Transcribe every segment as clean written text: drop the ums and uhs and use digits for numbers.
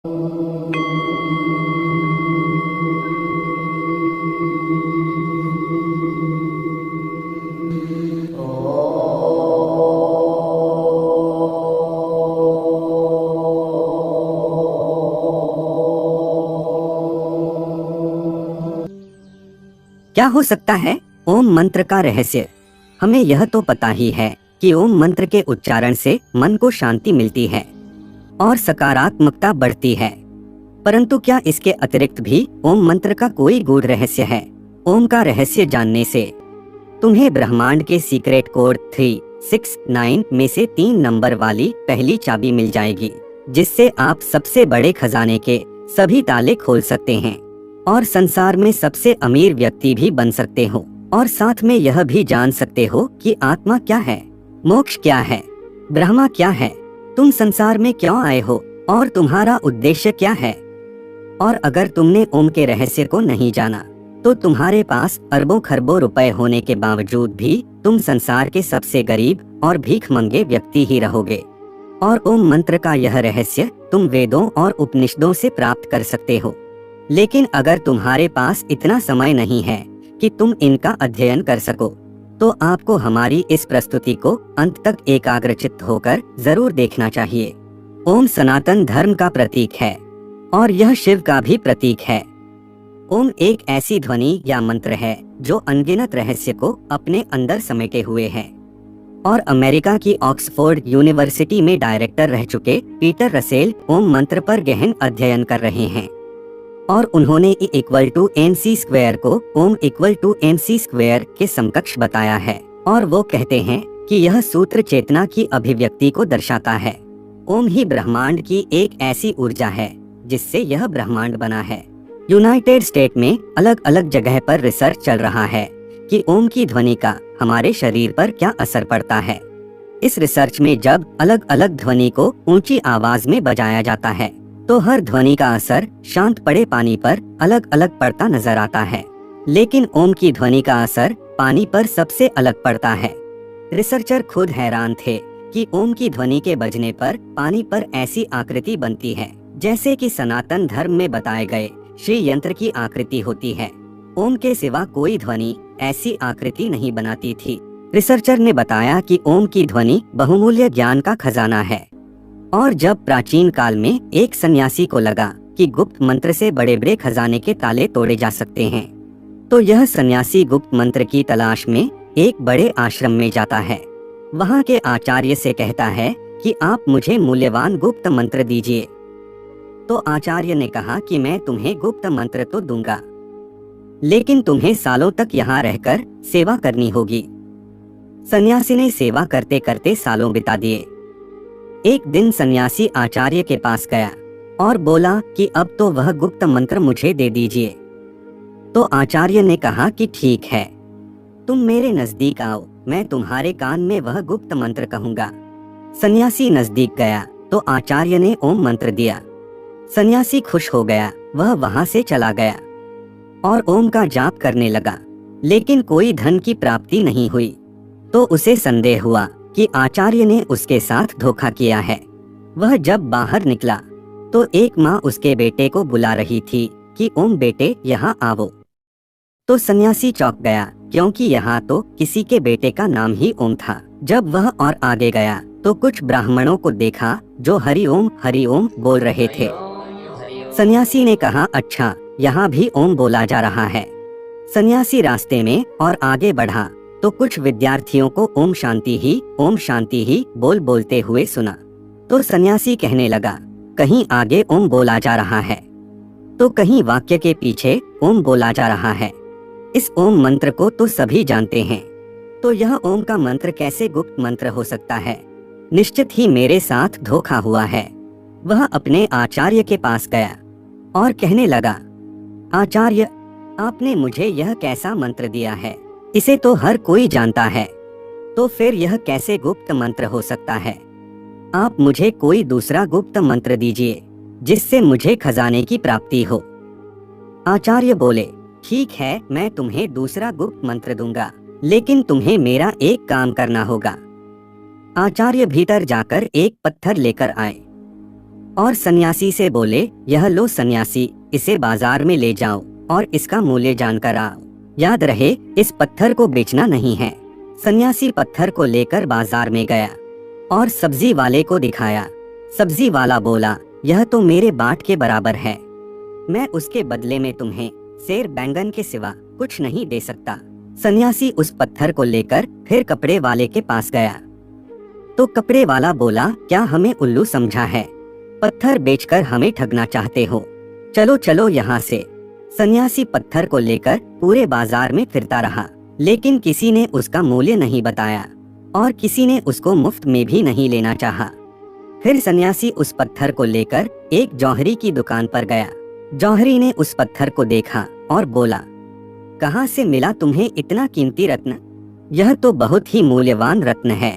क्या हो सकता है ओम मंत्र का रहस्य? हमें यह तो पता ही है कि ओम मंत्र के उच्चारण से मन को शांति मिलती है और सकारात्मकता बढ़ती है। परंतु क्या इसके अतिरिक्त भी ओम मंत्र का कोई गूढ़ रहस्य है? ओम का रहस्य जानने से तुम्हें ब्रह्मांड के सीक्रेट कोड 369 में से 3 नंबर वाली पहली चाबी मिल जाएगी, जिससे आप सबसे बड़े खजाने के सभी ताले खोल सकते हैं और संसार में सबसे अमीर व्यक्ति भी बन सकते हो। और साथ में यह भी जान सकते हो कि आत्मा क्या है, मोक्ष क्या है, ब्रह्मा क्या है, तुम संसार में क्यों आए हो और तुम्हारा उद्देश्य क्या है। और अगर तुमने ओम के रहस्य को नहीं जाना तो तुम्हारे पास अरबों खरबों रुपए होने के बावजूद भी तुम संसार के सबसे गरीब और भीखमंगे व्यक्ति ही रहोगे। और ओम मंत्र का यह रहस्य तुम वेदों और उपनिषदों से प्राप्त कर सकते हो, लेकिन अगर तुम्हारे पास इतना समय नहीं है कि तुम इनका अध्ययन कर सको, तो आपको हमारी इस प्रस्तुति को अंत तक एकाग्रचित्त होकर जरूर देखना चाहिए। ओम सनातन धर्म का प्रतीक है और यह शिव का भी प्रतीक है। ओम एक ऐसी ध्वनि या मंत्र है जो अनगिनत रहस्य को अपने अंदर समेटे हुए है। और अमेरिका की ऑक्सफोर्ड यूनिवर्सिटी में डायरेक्टर रह चुके पीटर रसेल ओम मंत्र पर गहन अध्ययन कर रहे हैं और उन्होंने E=mc² को ओम=mc² के समकक्ष बताया है। और वो कहते हैं कि यह सूत्र चेतना की अभिव्यक्ति को दर्शाता है। ओम ही ब्रह्मांड की एक ऐसी ऊर्जा है जिससे यह ब्रह्मांड बना है। यूनाइटेड स्टेट में अलग अलग जगह पर रिसर्च चल रहा है कि ओम की ध्वनि का हमारे शरीर पर क्या असर पड़ता है। इस रिसर्च में जब अलग अलग ध्वनि को ऊंची आवाज में बजाया जाता है तो हर ध्वनि का असर शांत पड़े पानी पर अलग अलग पड़ता नजर आता है, लेकिन ओम की ध्वनि का असर पानी पर सबसे अलग पड़ता है। रिसर्चर खुद हैरान थे कि ओम की ध्वनि के बजने पर पानी पर ऐसी आकृति बनती है जैसे कि सनातन धर्म में बताए गए श्री यंत्र की आकृति होती है। ओम के सिवा कोई ध्वनि ऐसी आकृति नहीं बनाती थी। रिसर्चर ने बताया कि ओम की ध्वनि बहुमूल्य ज्ञान का खजाना है। और जब प्राचीन काल में एक सन्यासी को लगा कि गुप्त मंत्र से बड़े बड़े खजाने के ताले तोड़े जा सकते हैं, तो यह सन्यासी गुप्त मंत्र की तलाश में एक बड़े आश्रम में जाता है। वहाँ के आचार्य से कहता है कि आप मुझे मूल्यवान गुप्त मंत्र दीजिए। तो आचार्य ने कहा कि मैं तुम्हें गुप्त मंत्र तो दूंगा, लेकिन तुम्हें सालों तक यहाँ रहकर सेवा करनी होगी। सन्यासी ने सेवा करते करते सालों बिता दिए। एक दिन सन्यासी आचार्य के पास गया और बोला कि अब तो वह गुप्त मंत्र मुझे दे दीजिए। तो आचार्य ने कहा कि ठीक है, तुम मेरे नजदीक आओ, मैं तुम्हारे कान में वह गुप्त मंत्र कहूँगा। सन्यासी नजदीक गया तो आचार्य ने ओम मंत्र दिया। सन्यासी खुश हो गया, वह वहां से चला गया और ओम का जाप करने लगा, लेकिन कोई धन की प्राप्ति नहीं हुई। तो उसे संदेह हुआ कि आचार्य ने उसके साथ धोखा किया है। वह जब बाहर निकला तो एक माँ उसके बेटे को बुला रही थी कि ओम बेटे यहाँ आओ। तो सन्यासी चौंक गया, क्योंकि यहाँ तो किसी के बेटे का नाम ही ओम था। जब वह और आगे गया तो कुछ ब्राह्मणों को देखा जो हरि ओम बोल रहे थे। सन्यासी ने कहा, अच्छा, यहाँ भी ओम बोला जा रहा है। सन्यासी रास्ते में और आगे बढ़ा तो कुछ विद्यार्थियों को ओम शांति ही बोलते हुए सुना। तो सन्यासी कहने लगा, कहीं आगे ओम बोला जा रहा है तो कहीं वाक्य के पीछे ओम बोला जा रहा है। इस ओम मंत्र को तो सभी जानते हैं, तो यह ओम का मंत्र कैसे गुप्त मंत्र हो सकता है? निश्चित ही मेरे साथ धोखा हुआ है। वह अपने आचार्य के पास गया और कहने लगा, आचार्य, आपने मुझे यह कैसा मंत्र दिया है? इसे तो हर कोई जानता है, तो फिर यह कैसे गुप्त मंत्र हो सकता है? आप मुझे कोई दूसरा गुप्त मंत्र दीजिए जिससे मुझे खजाने की प्राप्ति हो। आचार्य बोले, ठीक है, मैं तुम्हें दूसरा गुप्त मंत्र दूंगा, लेकिन तुम्हें मेरा एक काम करना होगा। आचार्य भीतर जाकर एक पत्थर लेकर आए और सन्यासी से बोले, यह लो सन्यासी, इसे बाजार में ले जाओ और इसका मूल्य जानकर आओ। याद रहे, इस पत्थर को बेचना नहीं है। सन्यासी पत्थर को लेकर बाजार में गया और सब्जी वाले को दिखाया। सब्जी वाला बोला, यह तो मेरे बाट के बराबर है, मैं उसके बदले में तुम्हें सेर बैंगन के सिवा कुछ नहीं दे सकता। सन्यासी उस पत्थर को लेकर फिर कपड़े वाले के पास गया तो कपड़े वाला बोला, क्या हमें उल्लू समझा है? पत्थर बेचकर हमें ठगना चाहते हो? चलो चलो यहाँ से। सन्यासी पत्थर को लेकर पूरे बाजार में फिरता रहा, लेकिन किसी ने उसका मूल्य नहीं बताया और किसी ने उसको मुफ्त में भी नहीं लेना चाहा। फिर सन्यासी उस पत्थर को लेकर एक जौहरी की दुकान पर गया। जौहरी ने उस पत्थर को देखा और बोला, कहाँ से मिला तुम्हें इतना कीमती रत्न? यह तो बहुत ही मूल्यवान रत्न है।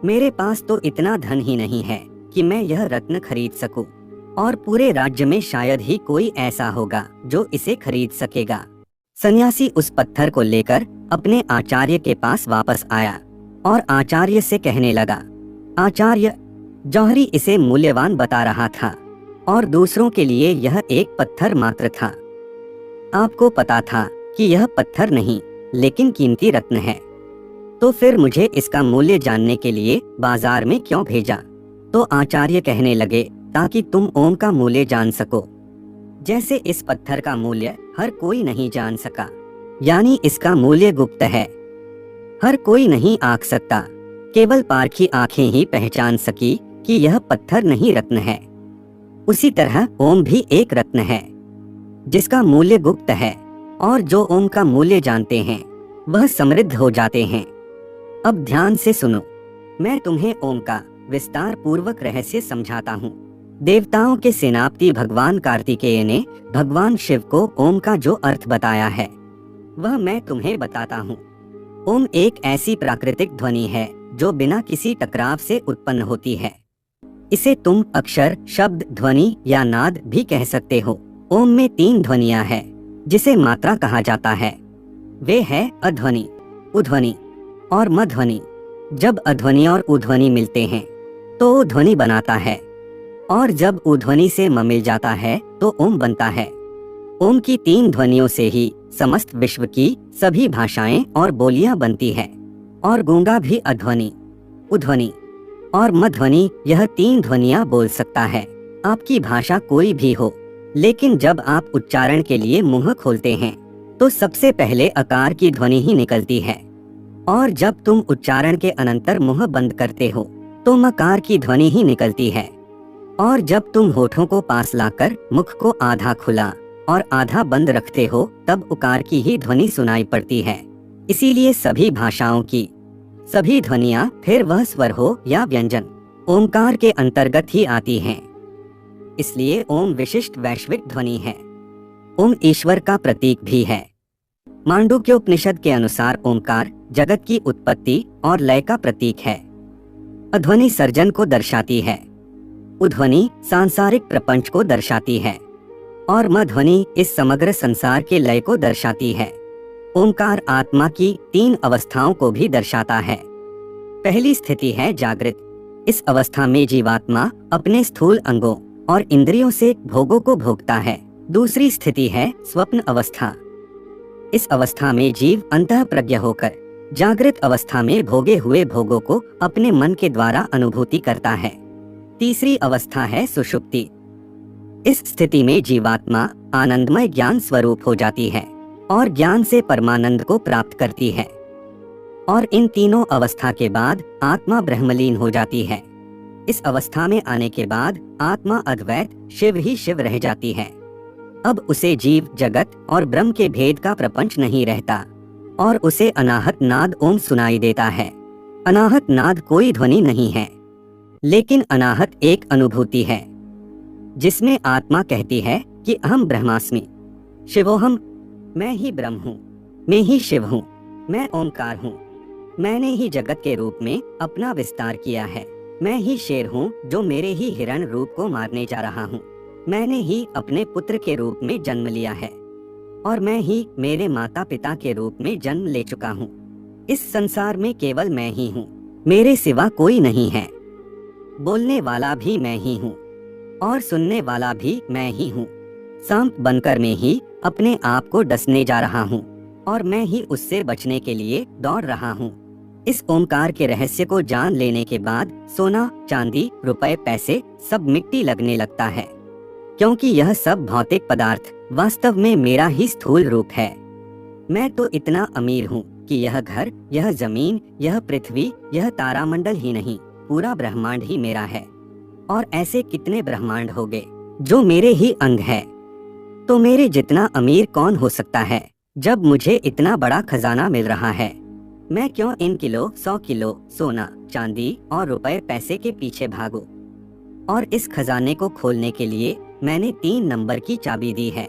मेरे पास तो इतना धन ही नहीं है कि मैं यह रत्न खरीद सकूं, और पूरे राज्य में शायद ही कोई ऐसा होगा जो इसे खरीद सकेगा। सन्यासी उस पत्थर को लेकर अपने आचार्य के पास वापस आया और आचार्य से कहने लगा, आचार्य, जौहरी इसे मूल्यवान बता रहा था और दूसरों के लिए यह एक पत्थर मात्र था। आपको पता था कि यह पत्थर नहीं लेकिन कीमती रत्न है, तो फिर मुझे इसका मूल्य जानने के लिए बाजार में क्यों भेजा? तो आचार्य कहने लगे, ताकि तुम ओम का मूल्य जान सको। जैसे इस पत्थर का मूल्य हर कोई नहीं जान सका, यानी इसका मूल्य गुप्त है, हर कोई नहीं आंक सकता, केवल पारखी आंखें ही पहचान सकी कि यह पत्थर नहीं रत्न है। उसी तरह ओम भी एक रत्न है जिसका मूल्य गुप्त है, और जो ओम का मूल्य जानते हैं वह समृद्ध हो जाते हैं। अब ध्यान से सुनो, मैं तुम्हें ओम का विस्तार पूर्वक रहस्य समझाता हूँ। देवताओं के सेनापति भगवान कार्तिकेय ने भगवान शिव को ओम का जो अर्थ बताया है वह मैं तुम्हें बताता हूँ। ओम एक ऐसी प्राकृतिक ध्वनि है जो बिना किसी टकराव से उत्पन्न होती है। इसे तुम अक्षर, शब्द, ध्वनि या नाद भी कह सकते हो। ओम में 3 ध्वनियां हैं जिसे मात्रा कहा जाता है। वे है अध्वनि, उध्वनि और मध्वनि। जब अध्वनि और उध्वनि मिलते हैं तो ओ ध्वनि बनाता है, और जब उध्वनि से म मिल जाता है तो ओम बनता है। ओम की 3 ध्वनियों से ही समस्त विश्व की सभी भाषाएं और बोलियां बनती है, और गूंगा भी अध्वनि, उध्वनि और मध्वनि यह 3 ध्वनियां बोल सकता है। आपकी भाषा कोई भी हो, लेकिन जब आप उच्चारण के लिए मुंह खोलते हैं तो सबसे पहले अकार की ध्वनि ही निकलती है, और जब तुम उच्चारण के अनंतर मुंह बंद करते हो तो मकार की ध्वनि ही निकलती है, और जब तुम होठों को पास लाकर मुख को आधा खुला और आधा बंद रखते हो तब उकार की ही ध्वनि सुनाई पड़ती है। इसीलिए सभी भाषाओं की सभी ध्वनियां, फिर वह स्वर हो या व्यंजन, ओमकार के अंतर्गत ही आती हैं। इसलिए ओम विशिष्ट वैश्विक ध्वनि है। ओम ईश्वर का प्रतीक भी है। मांडुक्योपनिषद के अनुसार ओमकार जगत की उत्पत्ति और लय का प्रतीक है। अध्वनि सर्जन को दर्शाती है, उध्वनि सांसारिक प्रपंच को दर्शाती है, और मध्वनि इस समग्र संसार के लय को दर्शाती है। ओमकार आत्मा की 3 अवस्थाओं को भी दर्शाता है। पहली स्थिति है जागृत। इस अवस्था में जीवात्मा अपने स्थूल अंगों और इंद्रियों से भोगों को भोगता है। दूसरी स्थिति है स्वप्न अवस्था। इस अवस्था में जीव अंतः प्रज्ञ होकर जागृत अवस्था में भोगे हुए भोगों को अपने मन के द्वारा अनुभूति करता है। तीसरी अवस्था है सुषुप्ति। इस स्थिति में जीवात्मा आनंदमय ज्ञान स्वरूप हो जाती है और ज्ञान से परमानंद को प्राप्त करती है, और इन तीनों अवस्था के बाद आत्मा ब्रह्मलीन हो जाती है। इस अवस्था में आने के बाद आत्मा अद्वैत शिव ही शिव रह जाती है। अब उसे जीव, जगत और ब्रह्म के भेद का प्रपंच नहीं रहता, और उसे अनाहत नाद ओम सुनाई देता है। अनाहत नाद कोई ध्वनि नहीं है, लेकिन अनाहत एक अनुभूति है जिसमें आत्मा कहती है कि अहम ब्रह्मास्मि, शिवोहम, मैं ही ब्रह्म हूँ, मैं ही शिव हूँ, मैं ओमकार हूँ, मैंने ही जगत के रूप में अपना विस्तार किया है, मैं ही शेर हूँ जो मेरे ही हिरण रूप को मारने जा रहा हूँ, मैंने ही अपने पुत्र के रूप में जन्म लिया है, और मैं ही मेरे माता पिता के रूप में जन्म ले चुका हूँ। इस संसार में केवल मैं ही हूँ, मेरे सिवा कोई नहीं है, बोलने वाला भी मैं ही हूँ, और सुनने वाला भी मैं ही हूँ। सांप बनकर मैं ही अपने आप को डसने जा रहा हूँ और मैं ही उससे बचने के लिए दौड़ रहा हूँ। इस ओमकार के रहस्य को जान लेने के बाद सोना, चांदी, रुपए, पैसे सब मिट्टी लगने लगता है, क्योंकि यह सब भौतिक पदार्थ वास्तव में मेरा ही स्थूल रूप है। मैं तो इतना अमीर हूँ कि यह घर, यह जमीन, यह पृथ्वी, यह तारामंडल ही नहीं, पूरा ब्रह्मांड ही मेरा है। और ऐसे कितने ब्रह्मांड होंगे जो मेरे ही अंग है। तो मेरे जितना अमीर कौन हो सकता है जब मुझे इतना बड़ा खजाना मिल रहा है। मैं क्यों इन किलो 100 किलो सोना, चांदी और रुपए पैसे के पीछे भागूं? और इस खजाने को खोलने के लिए मैंने 3 नंबर की चाबी दी है,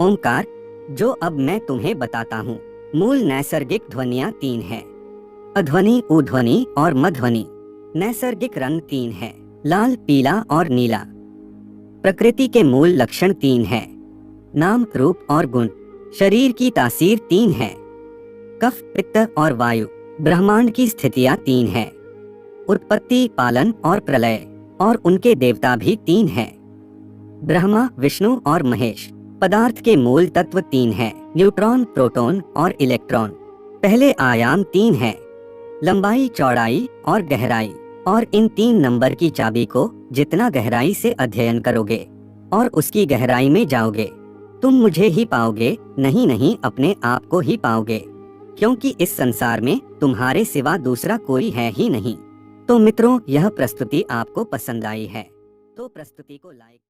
ओमकार, जो अब मैं तुम्हें बताता हूँ। मूल नैसर्गिक ध्वनियाँ 3 है, अध्वनि, उध्वनि और मध्वनि। नैसर्गिक रंग 3 है, लाल, पीला और नीला। प्रकृति के मूल लक्षण 3 है, नाम, रूप और गुण। शरीर की तासीर 3 है, कफ, पित्त और वायु। ब्रह्मांड की स्थितियाँ 3 है, उत्पत्ति, पालन और प्रलय। और उनके देवता भी 3 है, ब्रह्मा, विष्णु और महेश। पदार्थ के मूल तत्व 3 है, न्यूट्रॉन, प्रोटॉन और इलेक्ट्रॉन। पहले आयाम 3 है, लंबाई, चौड़ाई और गहराई। और इन 3 नंबर की चाबी को जितना गहराई से अध्ययन करोगे और उसकी गहराई में जाओगे, तुम मुझे ही पाओगे, नहीं अपने आप को ही पाओगे, क्योंकि इस संसार में तुम्हारे सिवा दूसरा कोई है ही नहीं। तो मित्रों, यह प्रस्तुति आपको पसंद आई है तो प्रस्तुति को लाइक